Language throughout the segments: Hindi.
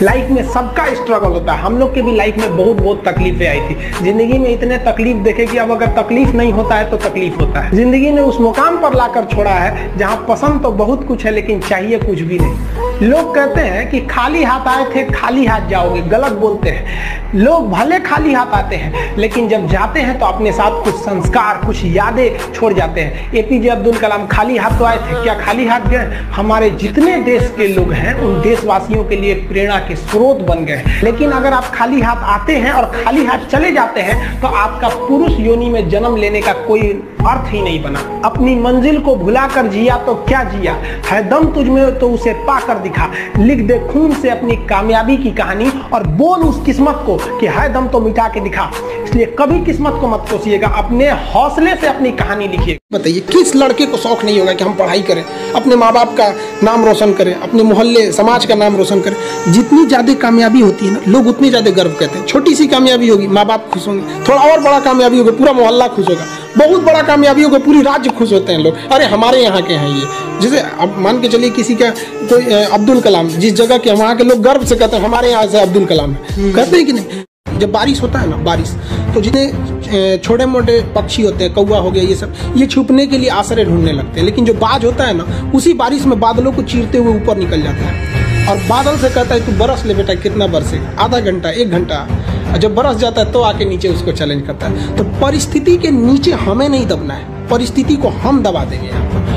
लाइफ में सबका स्ट्रगल होता है। हम लोग के भी लाइफ में बहुत तकलीफें आई थी। जिंदगी में इतने तकलीफ देखे कि अब अगर तकलीफ नहीं होता है तो तकलीफ होता है। जिंदगी ने उस मुकाम पर लाकर छोड़ा है जहां पसंद तो बहुत कुछ है लेकिन चाहिए कुछ भी नहीं। लोग कहते हैं कि खाली हाथ आए थे खाली हाथ जाओगे, गलत बोलते हैं। लोग भले खाली हाथ आते हैं लेकिन जब जाते हैं तो अपने साथ कुछ संस्कार, कुछ यादें छोड़ जाते हैं। एपीजे अब्दुल कलाम खाली हाथ तो आए थे, क्या खाली हाथ गए? हमारे जितने देश के लोग हैं उन देशवासियों के लिए प्रेरणा के स्रोत बन गए। लेकिन अगर आप खाली हाथ आते हैं और खाली हाथ चले जाते हैं तो आपका पुरुष योनि में जन्म लेने का कोई अर्थ ही नहीं बना। अपनी मंजिल को भुलाकर जिया तो क्या जिया, है दम तुझमें तो उसे पाकर दिखा। लिख दे खून से अपनी कामयाबी की कहानी और बोल उस किस्मत को कि है दम तो मिटा के दिखा। इसलिए कभी किस्मत को मत कोसिएगा, अपने हौसले से अपनी कहानी लिखिए। बताइए किस लड़के को शौक नहीं होगा कि हम पढ़ाई करें, अपने माँ बाप का नाम रोशन करें, अपने मोहल्ले समाज का नाम रोशन करें। जितनी ज्यादा कामयाबी होती है ना, लोग उतनी ज्यादा गर्व करते हैं। छोटी सी कामयाबी होगी माँ बाप खुश होंगे, थोड़ा और बड़ा कामयाबी होगा पूरा मोहल्ला खुश होगा, बहुत बड़ा कामयाबी होगा पूरी राज्य खुश होते हैं लोग। अरे हमारे यहाँ के हैं ये। जैसे अब मान के चलिए किसी का कोई अब्दुल कलाम, जिस जगह के वहाँ के लोग गर्व से कहते हैं हमारे यहाँ से अब्दुल कलाम है, कहते हैं कि नहीं। जब बारिश होता है ना, बारिश तो जितने छोटे मोटे पक्षी होते हैं, कौवा हो गया, ये सब, ये छुपने के लिए आश्रय ढूंढने लगते हैं। लेकिन जो बाज होता है ना, उसी बारिश में बादलों को चीरते हुए ऊपर निकल जाता है और बादल से कहता है तू बरस ले बेटा, कितना बरसेगा, आधा घंटा, 1 घंटा। जब बरस जाता है तो आके नीचे उसको चैलेंज करता है। तो परिस्थिति के नीचे हमें नहीं दबना है, परिस्थिति को हम दबा देंगे यहाँ पर।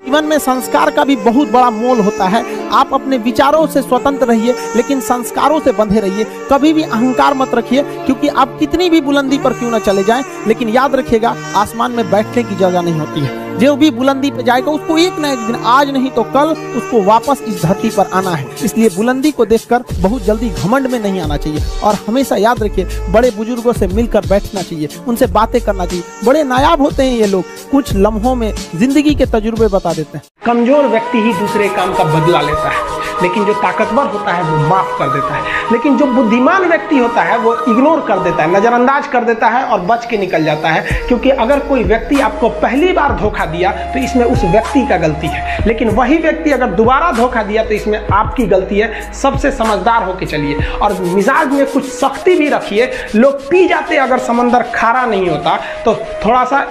जीवन में संस्कार का भी बहुत बड़ा मोल होता है। आप अपने विचारों से स्वतंत्र रहिए लेकिन संस्कारों से बंधे रहिए। कभी भी अहंकार मत रखिए, क्योंकि आप कितनी भी बुलंदी पर क्यों न चले जाएं, लेकिन याद रखिएगा आसमान में बैठने की जगह नहीं होती है। जो भी बुलंदी पे जाएगा उसको एक न एक दिन, आज नहीं तो कल, उसको वापस इस धरती पर आना है। इसलिए बुलंदी को देखकर बहुत जल्दी घमंड में नहीं आना चाहिए और हमेशा याद रखिए बड़े बुजुर्गों से मिलकर बैठना चाहिए, उनसे बातें करना चाहिए। बड़े नायाब होते हैं ये लोग, कुछ लम्हों में जिंदगी के तजुर्बे बता देते हैं। कमजोर व्यक्ति ही दूसरे काम का बदला लेता है, लेकिन जो ताकतवर होता है वो माफ कर देता है। लेकिन जो बुद्धिमान व्यक्ति होता है वो इग्नोर कर देता है, नजरअंदाज कर देता है और बच के निकल जाता है। क्योंकि अगर कोई व्यक्ति आपको पहली बार धोखा दिया तो इसमें उस व्यक्ति का गलती है, लेकिन वही व्यक्ति अगर दोबारा धोखा दिया तो इसमें आपकी गलती है। सबसे समझदार होके चलिए और मिजाज में कुछ सख्ती भी रखिए। लोग पी जाते अगर समंदर खारा नहीं होता तो थोड़ा सा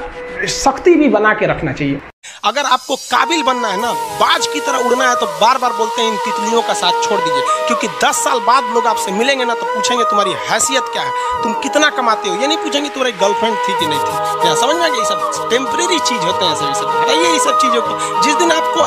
सख्ती भी बना के रखना चाहिए। अगर आपको काबिल बनना है ना, बाज की तरह उड़ना है, तो बार बार बोलते हैं इन तितलियों का साथ छोड़ दीजिए। क्योंकि 10 साल बाद लोग आपसे मिलेंगे ना तो पूछेंगे तुम्हारी हैसियत क्या है, तुम कितना कमाते हो। ये नहीं पूछेंगे तुम्हारी गर्लफ्रेंड थी कि नहीं थी। क्या समझ में आ गया? ये सब टेम्परेरी चीज होते हैं। सब हटाइए ये सब चीजों को। जिस दिन आपको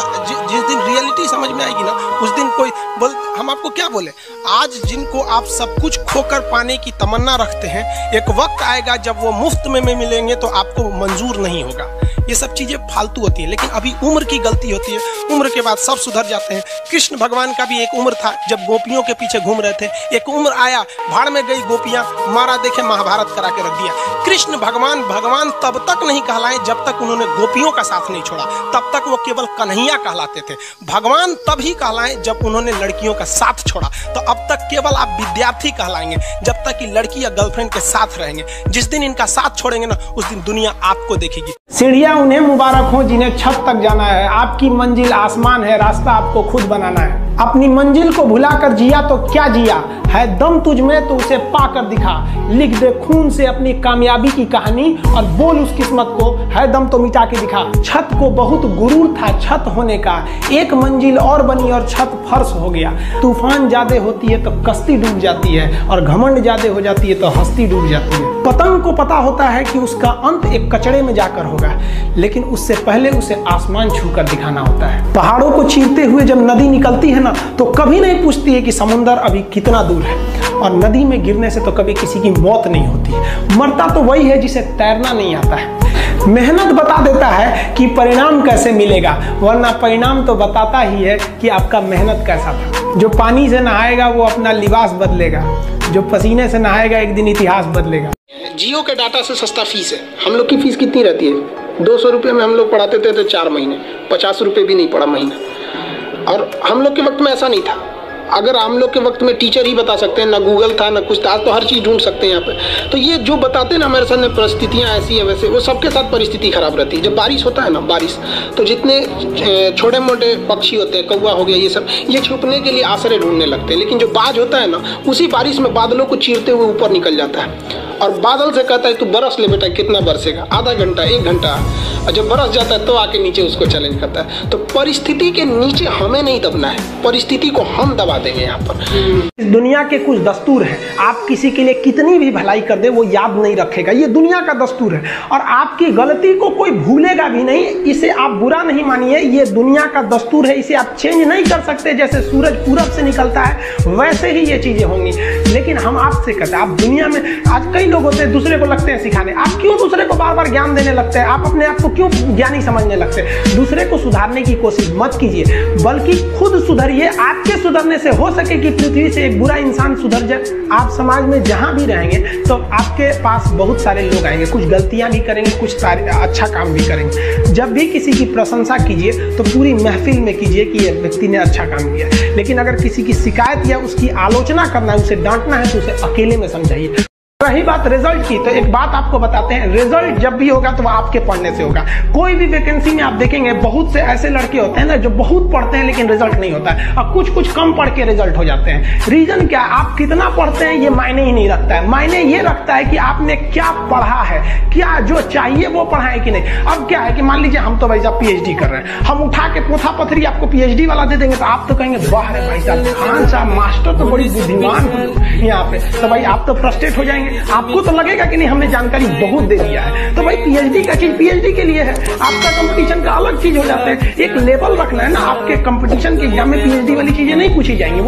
जिस दिन रियलिटी समझ में आएगी ना, उस दिन कोई बोल, हम आपको क्या बोले। आज जिनको आप सब कुछ खोकर पाने की तमन्ना रखते हैं, एक वक्त आएगा जब वो मुफ्त में मिलेंगे तो आपको मंजूर नहीं होगा। ये सब चीजें फालतू होती है, लेकिन अभी उम्र की गलती होती है। उम्र के बाद सब सुधर जाते हैं। कृष्ण भगवान का भी एक उम्र था जब गोपियों के पीछे घूम रहे थे। एक उम्र आया, भाड़ में गई गोपियां, मारा देखे महाभारत करा के रख दिया। कृष्ण भगवान तब तक नहीं कहलाए जब तक उन्होंने गोपियों का साथ नहीं छोड़ा। तब तक वो केवल कन्हैया कहलाते थे। भगवान तभी कहलाए जब उन्होंने लड़कियों का साथ छोड़ा। तो अब तक केवल आप विद्यार्थी कहलाएंगे जब तक कि लड़की या गर्लफ्रेंड के साथ रहेंगे। जिस दिन इनका साथ छोड़ेंगे ना, उस दिन दुनिया आपको देखेगी। सीढ़ियां उन्हें मुबारक हो जिन्हें छत तक जाना है। आपकी मंजिल आसमान है, रास्ता आपको खुद बनाना है। अपनी मंजिल को भुलाकर जिया तो क्या जिया, है दम तुझ में तो उसे पाकर दिखा। लिख दे खून से अपनी कामयाबी की कहानी और बोल उस किस्मत को, है दम तो मिटा के दिखा। छत को बहुत गुरूर था छत होने का, एक मंजिल और बनी और छत फर्श हो गया। तूफान ज्यादा होती है तो कश्ती डूब जाती है और घमंड ज्यादा हो जाती है तो हस्ती डूब जाती है। पतंग को पता होता है कि उसका अंत एक कचड़े में जाकर होगा, लेकिन उससे पहले उसे आसमान छूकर दिखाना होता है। पहाड़ों को चीरते हुए जब नदी निकलती है ना, तो कभी नहीं पूछती है कि समुद्र अभी कितना दूर है। और नदी में गिरने से तो कभी किसी की मौत नहीं होती है। मरता तो वही है जिसे तैरना नहीं आता है। मेहनत बता देता है कि परिणाम कैसे मिलेगा, वरना परिणाम तो बताता ही है कि आपका मेहनत कैसा था। जो पानी से नहाएगा वो अपना लिबास बदलेगा, जो पसीने से नहाएगा एक दिन इतिहास बदलेगा। जियो के डाटा से सस्ता फीस है। हम लोग की फीस कितनी रहती है? 200 रुपये में हम लोग पढ़ाते थे 4 महीने, 50 रुपये भी नहीं पड़ा महीना। और हम लोग के वक्त में ऐसा नहीं था। अगर हम लोग के वक्त में टीचर ही बता सकते हैं, ना गूगल था ना कुछ था, आज तो हर चीज़ ढूंढ सकते हैं यहाँ पे। तो ये जो बताते हैं ना हमारे सामने परिस्थितियाँ ऐसी है, वैसे वो सबके साथ परिस्थिति खराब रहती है। जब बारिश होता है ना, बारिश तो जितने छोटे मोटे पक्षी होते हैं, कौवा हो गया, ये सब ये छुपने के लिए आश्रय ढूंढने लगते हैं। लेकिन जो बाज होता है ना, उसी बारिश में बादलों को चीरते हुए ऊपर निकल जाता है और बादल से कहता है तू बरस ले बेटा, कितना बरसेगा, आधा घंटा 1 घंटा, और जब बरस जाता है तो आके नीचे उसको चैलेंज करता है। तो परिस्थिति के नीचे हमें नहीं दबना है, परिस्थिति को हम दबा देंगे यहाँ पर। इस दुनिया के कुछ दस्तूर हैं, आप किसी के लिए कितनी भी भलाई कर दे वो याद नहीं रखेगा, ये दुनिया का दस्तूर है। और आपकी गलती को कोई भूलेगा भी नहीं, इसे आप बुरा नहीं मानिए, ये दुनिया का दस्तूर है, इसे आप चेंज नहीं कर सकते। जैसे सूरज पूरब से निकलता है वैसे ही ये चीजें होंगी। लेकिन हम आपसे कहते हैं, आप दुनिया में आज कई लोग होते हैं दूसरे को लगते हैं सिखाने, आप क्यों दूसरे को बार बार ज्ञान देने लगते हैं, आप अपने आप को क्यों ज्ञानी समझने लगते हैं। दूसरे को सुधारने की कोशिश मत कीजिए, बल्कि खुद सुधरिए। आपके सुधरने से हो सके कि पृथ्वी से एक बुरा इंसान सुधर जाए। आप समाज में जहां भी रहेंगे तो आपके पास बहुत सारे लोग आएंगे, कुछ गलतियां भी करेंगे, कुछ अच्छा काम भी करेंगे। जब भी किसी की प्रशंसा कीजिए तो पूरी महफिल में कीजिए कि यह व्यक्ति ने अच्छा काम किया। लेकिन अगर किसी की शिकायत या उसकी आलोचना करना है, उसे डांटना है, तो उसे अकेले में समझाइए। रही बात रिजल्ट की, तो एक बात आपको बताते हैं, रिजल्ट जब भी होगा तो वो आपके पढ़ने से होगा। कोई भी वैकेंसी में आप देखेंगे बहुत से ऐसे लड़के होते हैं ना जो बहुत पढ़ते हैं लेकिन रिजल्ट नहीं होता है, और कुछ कम पढ़ के रिजल्ट हो जाते हैं। रीजन क्या? आप कितना पढ़ते हैं ये मायने ही नहीं रखता है, मायने ये रखता है कि आपने क्या पढ़ा है, क्या जो चाहिए वो पढ़ा है कि नहीं। अब क्या है कि मान लीजिए हम तो भाई साहब PhD कर रहे हैं, हम उठा के पोथा पथरी आपको PhD वाला दे देंगे तो आप तो कहेंगे वाह रे भाई साहब, खान साहब मास्टर तो बड़ी बुद्धिमान यहाँ पे, तो भाई आप तो फ्रस्ट्रेट हो जाएंगे। आपको तो लगेगा कि नहीं हमने जानकारी बहुत दे दिया है। तो भाई PhD का चीज PhD के लिए है, आपका कंपटीशन का अलग चीज हो जाता है। एक लेवल रखना है ना, आपके कंपटीशन के एग्जाम में PhD वाली चीजें नहीं पूछी जाएंगी।